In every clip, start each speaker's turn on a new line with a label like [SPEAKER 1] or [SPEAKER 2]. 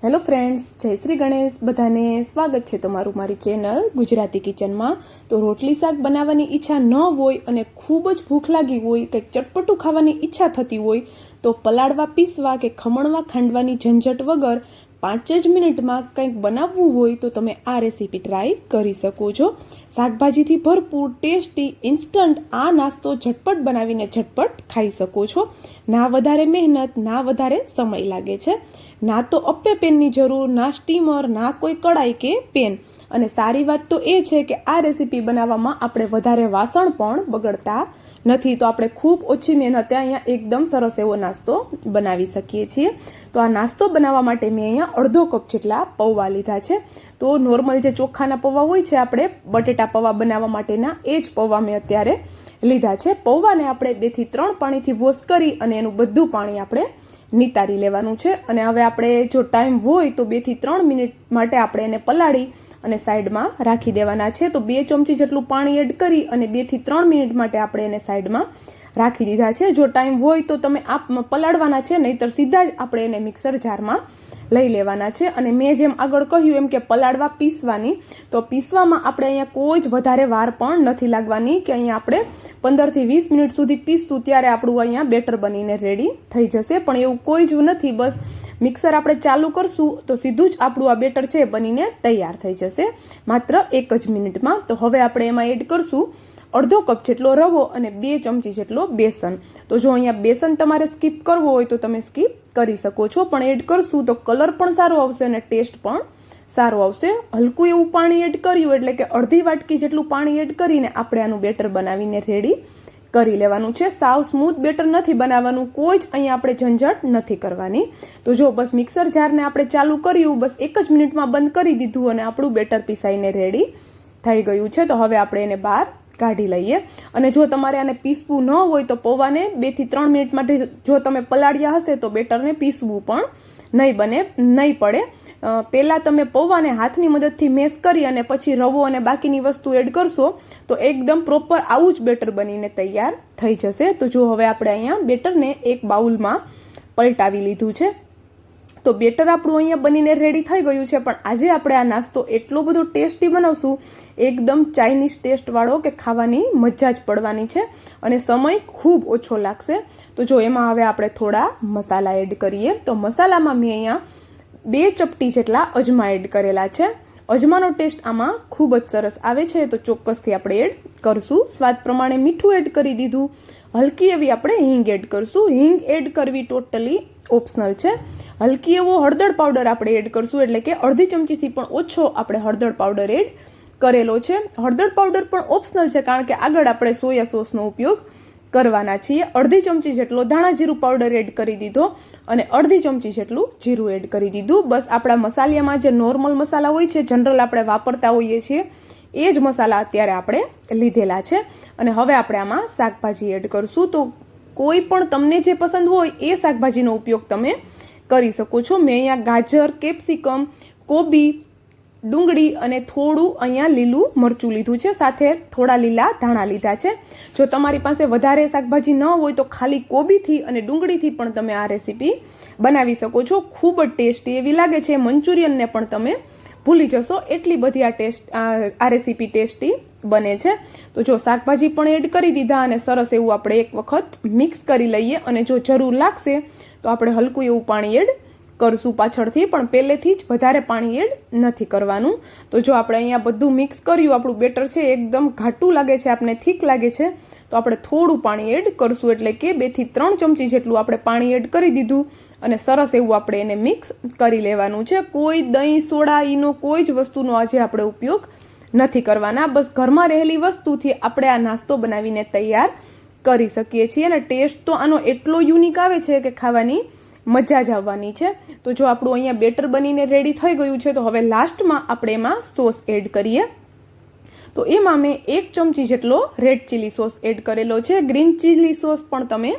[SPEAKER 1] Hello friends, જય શ્રી ગણેશ. બધાને સ્વાગત છે તમારું મારી ચેનલ ગુજરાતી કિચનમાં. તો રોટલી શાક બનાવવાની ઈચ્છા ન હોય અને ખૂબ જ ભૂખ લાગી હોય, કંઈક ચટપટું ખાવાની ઈચ્છા થતી હોય તો પલાળવા, પીસવા કે ખમણવા ખાંડવાની ઝંઝટ વગર 5 જ મિનિટમાં કંઈક બનાવવું હોય તો તમે આ રેસીપી ટ્રાય કરી શકો છો. શાકભાજીથી ભરપૂર, ટેસ્ટી, ઇન્સ્ટન્ટ આ નાસ્તો ઝટપટ બનાવીને ઝટપટ ખાઈ શકો છો. ના વધારે મહેનત, ના વધારે સમય લાગે છે, ના તો અપ્પે પેનની જરૂર, ના સ્ટીમર, ના કોઈ કડાઈ કે પેન. અને સારી વાત તો એ છે કે આ રેસીપી બનાવવામાં આપણે વધારે વાસણ પણ બગડતા નથી, તો આપણે ખૂબ ઓછી મહેનતે અહીંયા એકદમ સરસ એવો નાસ્તો બનાવી શકીએ છીએ. તો આ નાસ્તો બનાવવા માટે મેં અહીંયા અડધો કપ જેટલા પૌવા લીધા છે. તો નોર્મલ જે ચોખાના પૌવા હોય છે, આપણે બટેટા પૌવા બનાવવા માટેના, એ જ પૌવા મેં અત્યારે લીધા છે. પૌવાને આપણે 2 થી 3 પાણીથી વોશ કરી અને એનું બધું પાણી આપણે નિતારી લેવાનું છે. અને હવે આપણે જો ટાઈમ હોય તો 2 થી 3 મિનિટ માટે આપણે એને પલાળી અને સાઈડમાં રાખી દેવાના છે. તો 2 ચમચી જેટલું પાણી એડ કરી અને 2 થી 3 મિનિટ માટે આપણે એને સાઈડમાં રાખી દીધા છે. જો ટાઈમ હોય તો તમે પલાળવાના છે, નહીંતર સીધા જ આપણે એને મિક્સર જારમાં લઈ લેવાના છે. અને મેં જેમ આગળ કહ્યું એમ કે પલાળવા, પીસવાની, તો પીસવામાં આપણે અહીંયા કોઈ જ વધારે વાર પણ નથી લાગવાની, કે અહીંયા આપણે 15 થી 20 મિનિટ સુધી પીસતું ત્યારે આપણું અહીંયા બેટર બનીને રેડી થઈ જશે. પણ એવું કોઈ જ નથી, બસ મિક્સર આપણે ચાલુ કરશું તો સીધું જ આપણું આ બેટર છે બનીને તૈયાર થઈ જશે માત્ર 1 જ મિનિટમાં. તો હવે આપણે એમાં એડ કરશું અડધો કપ જેટલો રવો અને 2 ચમચી જેટલો બેસન. તો જો અહીંયા બેસન તમારે સ્કીપ કરવો હોય તો તમે સ્કીપ કરી શકો છો, પણ એડ કરશું તો કલર પણ સારો આવશે અને ટેસ્ટ પણ સારો આવશે. હલકું એવું પાણી એડ કર્યું એટલે કે અડધી વાટકી જેટલું પાણી એડ કરીને આપણે આનું બેટર બનાવીને રેડી કરી લેવાનું છે. સાવ સ્મૂથ બેટર નથી બનાવવાનું, કોઈ જ અહીંયા આપણે ઝંઝટ નથી કરવાની. તો જો બસ મિક્સર જારને આપણે ચાલુ કર્યું, બસ 1 જ મિનિટમાં બંધ કરી દીધું અને આપણું બેટર પીસાઈને રેડી થઈ ગયું છે. તો હવે આપણે એને બહાર કાઢી લઈએ. અને જો તમારે આને પીસવું ન હોય તો પૌવાને 2 થી 3 મિનિટ માટે જો તમે પલાળ્યા હશે તો બેટરને પીસવું પણ નહીં પડે. પહેલાં તમે પૌવાને હાથની મદદથી મેશ કરી અને પછી રવો અને બાકીની વસ્તુ એડ કરશો તો એકદમ પ્રોપર આવું જ બેટર બનીને તૈયાર થઈ જશે. તો જો હવે આપણે અહીંયા બેટરને એક બાઉલમાં પલટાવી લીધું છે. તો બેટર આપણું અહીંયા બનીને રેડી થઈ ગયું છે. પણ આજે આપણે આ નાસ્તો એટલો બધો ટેસ્ટી બનાવશું, એકદમ ચાઇનીઝ ટેસ્ટવાળો, કે ખાવાની મજા જ પડવાની છે અને સમય ખૂબ ઓછો લાગશે. તો જો એમાં હવે આપણે થોડા મસાલા એડ કરીએ. તો મસાલામાં મેં અહીંયા 2 ચપટી જેટલા અજમા એડ કરેલા છે. અજમાનો ટેસ્ટ આમાં ખૂબ જ સરસ આવે છે, તો ચોક્કસથી આપણે એડ કરશું. સ્વાદ પ્રમાણે મીઠું એડ કરી દીધું. હલકી એવી આપણે હિંગ એડ કરશું. હિંગ એડ કરવી ટોટલી ઓપ્શનલ છે. હલકી એવો હળદર પાવડર આપણે એડ કરશું, એટલે કે અડધી ચમચીથી પણ ઓછો આપણે હળદર પાવડર એડ કરેલો છે. હળદર પાવડર પણ ઓપ્શનલ છે, કારણ કે આગળ આપણે સોયા સોસનો ઉપયોગ કરવાના છીએ. અડધી ચમચી જેટલો ધાણા જીરું પાવડર એડ કરી દીધો અને અડધી ચમચી જેટલું જીરું એડ કરી દીધું. બસ આપણા મસાલામાં જે નોર્મલ મસાલા હોય છે, જનરલ આપણે વાપરતા હોઈએ છીએ, એ જ મસાલા અત્યારે આપણે લીધેલા છે. અને હવે આપણે આમાં શાકભાજી એડ કરશું. તો કોઈ પણ તમને જે પસંદ હોય એ શાકભાજીનો ઉપયોગ તમે કરી શકો છો. મેં અહીંયા ગાજર, કેપ્સિકમ, કોબી, ડુંગળી અને થોડું અહીંયા લીલું મરચું લીધું છે, સાથે થોડા લીલા ધાણા લીધા છે. જો તમારી પાસે વધારે શાકભાજી ન હોય તો ખાલી કોબીથી અને ડુંગળીથી પણ તમે આ રેસીપી બનાવી શકો છો. ખૂબ જ ટેસ્ટી એવી લાગે છે. મંચુરિયનને પણ તમે ભૂલી જશો, એટલી બધી આ રેસીપી ટેસ્ટી બને છે. તો જો શાકભાજી પણ એડ કરી દીધા અને સરસ એવું આપણે એક વખત મિક્સ કરી લઈએ. અને જો જરૂર લાગશે તો આપણે હલકું એવું પાણી એડ કરશું પાછળથી, પણ પહેલેથી જ વધારે પાણી એડ નથી કરવાનું. તો જો આપણે અહીંયા બધું મિક્સ કર્યું, આપણું બેટર છે એકદમ ઘાટું લાગે છે, આપણે થીક લાગે છે, તો આપણે થોડું પાણી એડ કરશું, એટલે કે 2 થી 3 ચમચી જેટલું આપણે પાણી એડ કરી દીધું અને સરસ એવું આપણે એને મિક્સ કરી લેવાનું છે. કોઈ દહીં, સોડા, ઈનો કોઈ જ વસ્તુનો આજે આપણે ઉપયોગ નથી કરવાના. બસ ઘરમાં રહેલી વસ્તુથી આપણે આ નાસ્તો બનાવીને તૈયાર કરી શકીએ છીએ. અને ટેસ્ટ તો આનો એટલો યુનિક આવે છે કે ખાવાની મજા જ આવવાની છે. તો જો આપણું અહીંયા બેટર બનીને રેડી થઈ ગયું છે, તો હવે લાસ્ટમાં આપણે એમાં સોસ એડ કરીએ. તો એમાં મેં 1 ચમચી જેટલો રેડ ચીલી સોસ એડ કરેલો છે. ગ્રીન ચીલી સોસ પણ તમે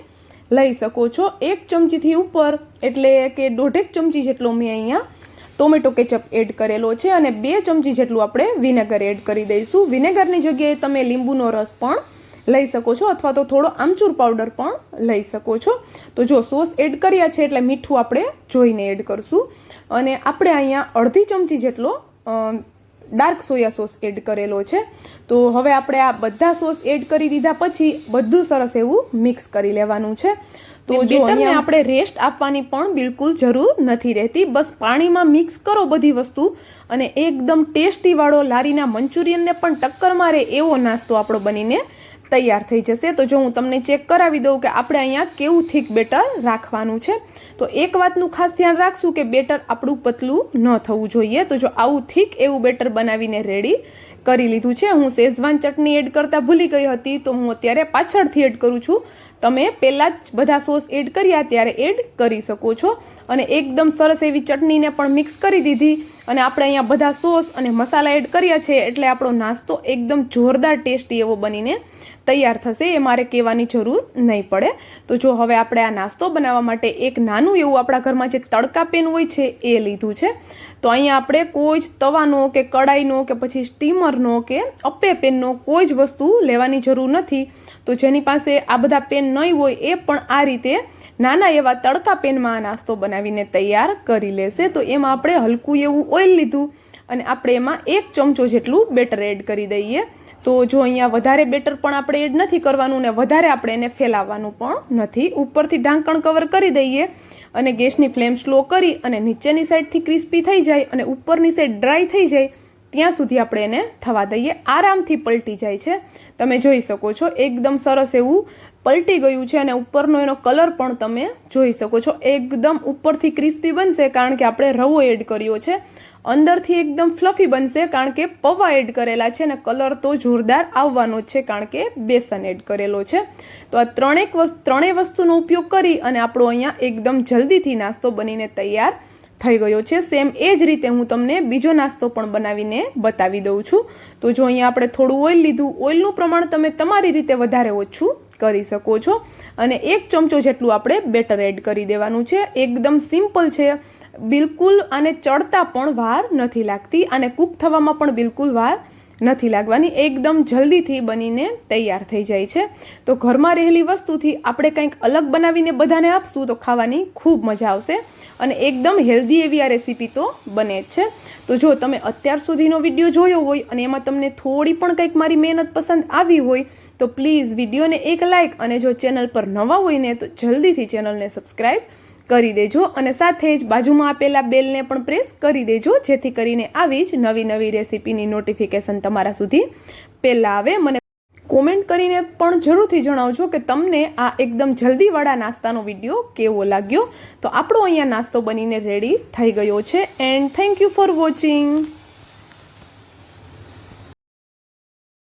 [SPEAKER 1] લઈ શકો છો. 1 ચમચીથી ઉપર એટલે કે 1.5 ચમચી જેટલો મેં અહીંયા ટોમેટો કેચઅપ એડ કરેલો છે અને 2 ચમચી જેટલું આપણે વિનેગર એડ કરી દઈશું. વિનેગરની જગ્યાએ તમે લીંબુનો રસ પણ લઈ શકો છો, અથવા તો થોડો આમચૂર પાવડર પણ લઈ શકો છો. તો જો સોસ એડ કર્યા છે એટલે મીઠું આપણે જોઈને એડ કરશું. અને આપણે અહીંયા અડધી ચમચી જેટલો ડાર્ક સોયા સોસ એડ કરેલો છે. તો હવે આપણે આ બધા સોસ એડ કરી દીધા પછી બધું સરસ એવું મિક્સ કરી લેવાનું છે. તો જો અહીંયા આપણે રેસ્ટ આપવાની પણ બિલકુલ જરૂર નથી રહેતી. બસ પાણીમાં મિક્સ કરો બધી વસ્તુ અને એકદમ ટેસ્ટી વાળો લારીના મંચુરિયનને પણ ટક્કર મારે એવો નાસ્તો આપણો બનીને તૈયાર થઈ જશે. તો જો હું તમને ચેક કરાવી દઉં કે આપણે અહીંયા કેવું થીક બેટર રાખવાનું છે. તો એક વાતનું ખાસ ધ્યાન રાખશું કે બેટર આપણું પતલું ન થવું જોઈએ. તો જો આવું થીક એવું બેટર બનાવીને રેડી કરી લીધું છે. હું શેઝવાન ચટણી એડ કરતા ભૂલી ગઈ હતી, તો હું અત્યારે પાછળથી એડ કરું છું. તમે પહેલાં જ બધા સોસ એડ કર્યા ત્યારે એડ કરી શકો છો. અને એકદમ સરસ એવી ચટણીને પણ મિક્સ કરી દીધી અને આપણે અહીંયા બધા સોસ અને મસાલા એડ કર્યા છે એટલે આપણો નાસ્તો એકદમ જોરદાર ટેસ્ટી એવો બનીને તૈયાર થશે. એ મારે કહેવાની જરૂર નહીં પડે. તો જો હવે આપણે આ નાસ્તો બનાવવા માટે એક નાનું એવું આપણા ઘરમાં જે તડકા પેન હોય છે એ લીધું છે. તો અહીંયા આપણે કોઈ જ તવાનો કે કડાઈનો કે પછી સ્ટીમરનો કે અપ્પે પેનનો કોઈ જ વસ્તુ લેવાની જરૂર નથી. તો જેની પાસે આ બધા પેન નહીં હોય એ પણ આ રીતે નાના એવા તડકા પેનમાં આ નાસ્તો બનાવીને તૈયાર કરી લેશે. તો એમાં આપણે હલકું એવું ઓઇલ લીધું અને આપણે એમાં 1 ચમચો જેટલું બેટર એડ કરી દઈએ. તો જો અહીંયા વધારે બેટર પણ આપણે એડ નથી કરવાનું ને વધારે આપણે એને ફેલાવવાનું પણ નથી. ઉપરથી ઢાંકણ કવર કરી દઈએ અને ગેસની ફ્લેમ સ્લો કરી અને નીચેની સાઈડથી ક્રિસ્પી થઈ જાય અને ઉપરની સાઈડ ડ્રાય થઈ જાય ત્યાં સુધી આપણે એને થવા દઈએ. આરામથી પલટી જાય છે, તમે જોઈ શકો છો. એકદમ સરસ એવું પલટી ગયું છે અને ઉપરનો એનો કલર પણ તમે જોઈ શકો છો. એકદમ ઉપરથી ક્રિસ્પી બનશે કારણ કે આપણે રવો એડ કર્યો છે. અંદરથી એકદમ ફ્લફી બનશે કારણ કે પૌવા એડ કરેલા છે અને કલર તો જોરદાર આવવાનો જ છે કારણ કે બેસન એડ કરેલો છે. તો આ ત્રણેય વસ્તુનો ઉપયોગ કરી અને આપણો અહીંયા એકદમ જલ્દીથી નાસ્તો બનીને તૈયાર થઈ ગયો છે. સેમ એ જ રીતે હું તમને બીજો નાસ્તો પણ બનાવીને બતાવી દઉં છું. તો જો અહીંયા આપણે થોડું ઓઇલ લીધું. ઓઇલનું પ્રમાણ તમે તમારી રીતે વધારે ઓછું કરી શકો છો અને 1 ચમચો જેટલું આપણે બેટર એડ કરી દેવાનું છે. એકદમ સિમ્પલ છે, બિલકુલ આને ચડતા પણ વાર નથી લાગતી અને કૂક થવામાં પણ બિલકુલ વાર નથી લાગવાની. એકદમ જલ્દીથી બનીને તૈયાર થઈ જાય છે. તો ઘરમાં રહેલી વસ્તુથી આપણે કંઈક અલગ બનાવીને બધાને આપશું તો ખાવાની ખૂબ મજા આવશે અને એકદમ હેલ્ધી એવી આ રેસીપી તો બને જ છે. તો જો તમે અત્યાર સુધીનો વિડીયો જોયો હોય અને એમાં તમને થોડી પણ કંઈક મારી મહેનત પસંદ આવી હોય તો પ્લીઝ વિડીયોને એક લાઇક અને જો ચેનલ પર નવા હોય ને તો જલ્દીથી ચેનલને સબસ્ક્રાઈબ કરી દેજો અને સાથે જ બાજુમાં આપેલા બેલને પણ પ્રેસ કરી દેજો જેથી કરીને આવી જ નવી રેસીપીની નોટિફિકેશન તમારા સુધી પહેલાં આવે. મને કોમેન્ટ કરીને પણ જરૂરથી જણાવજો કે તમને આ એકદમ જલ્દીવાળા નાસ્તાનો વિડીયો કેવો લાગ્યો. તો આપણો અહીંયા નાસ્તો બનીને રેડી થઈ ગયો છે. And thank you for watching.